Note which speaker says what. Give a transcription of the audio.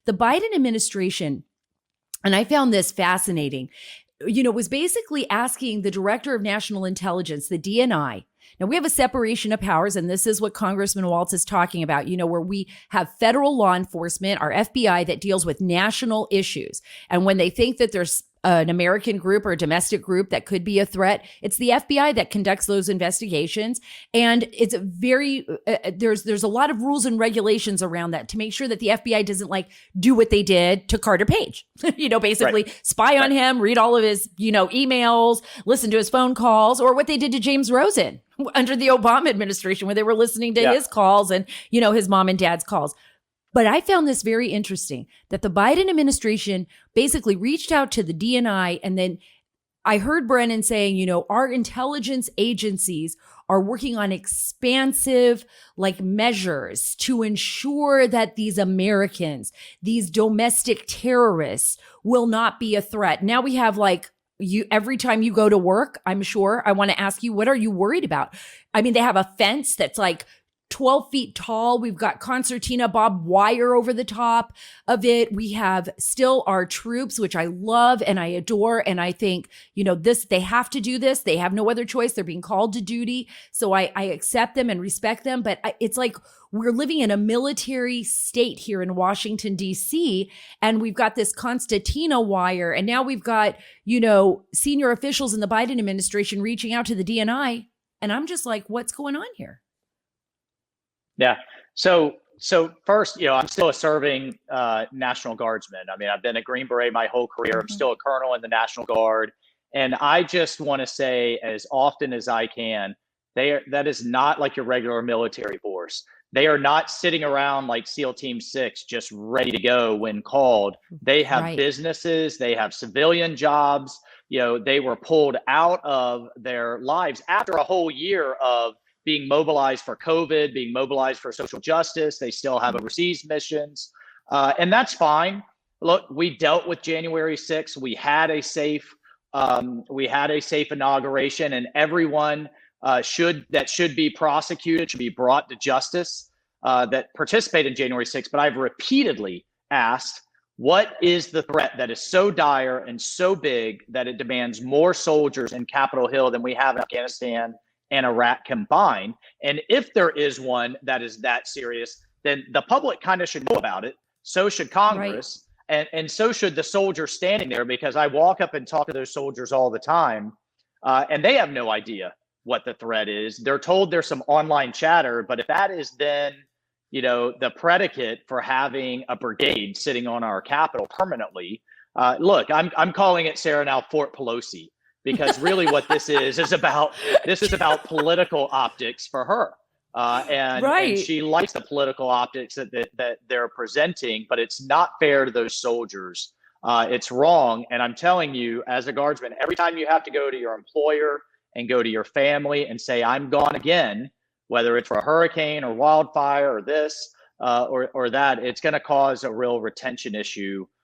Speaker 1: the Biden administration, and I found this fascinating, was basically asking the director of national intelligence, the DNI. Now, we have a separation of powers, and this is what Congressman Waltz is talking about, where we have federal law enforcement, our FBI, that deals with national issues. And when they think that there's an American group or a domestic group that could be a threat, it's the FBI that conducts those investigations. And it's very, there's a lot of rules and regulations around that to make sure that the FBI doesn't do what they did to Carter Page, basically spy on him, read all of his, emails, listen to his phone calls, or what they did to James Rosen under the Obama administration, where they were listening to his calls and, his mom and dad's calls. But I found this very interesting that the Biden administration basically reached out to the DNI. And then I heard Brennan saying, our intelligence agencies are working on expansive measures to ensure that these Americans, these domestic terrorists will not be a threat. Now we have every time you go to work, I'm sure I want to ask you, what are you worried about? I mean, they have a fence that's 12 feet tall. We've got concertina barbed wire over the top of it. We have still our troops, which I love and I adore. And I think, they have to do this. They have no other choice. They're being called to duty. So I accept them and respect them. But it's we're living in a military state here in Washington, D.C., and we've got this concertina wire. And now we've got, senior officials in the Biden administration reaching out to the DNI. And I'm just what's going on here?
Speaker 2: Yeah. So first, I'm still a serving National Guardsman. I mean, I've been a Green Beret my whole career. I'm still a colonel in the National Guard. And I just want to say as often as I can, that is not like your regular military force. They are not sitting around like SEAL Team 6, just ready to go when called. They have businesses, they have civilian jobs. They were pulled out of their lives after a whole year of being mobilized for COVID, being mobilized for social justice. They still have overseas missions. And that's fine. Look, we dealt with January 6th. We had a safe inauguration, and everyone should be prosecuted, should be brought to justice that participated in January 6th. But I've repeatedly asked, what is the threat that is so dire and so big that it demands more soldiers in Capitol Hill than we have in Afghanistan and Iraq combined? And if there is one that is that serious, then the public kind of should know about it. So should Congress, and so should the soldiers standing there, because I walk up and talk to those soldiers all the time, and they have no idea what the threat is. They're told there's some online chatter, but if that is then, the predicate for having a brigade sitting on our Capitol permanently, look, I'm calling it, Sarah, now Fort Pelosi. Because really what this is about political optics for her. And she likes the political optics that they're presenting, but it's not fair to those soldiers. It's wrong. And I'm telling you, as a Guardsman, every time you have to go to your employer and go to your family and say, I'm gone again, whether it's for a hurricane or wildfire or this or that, it's going to cause a real retention issue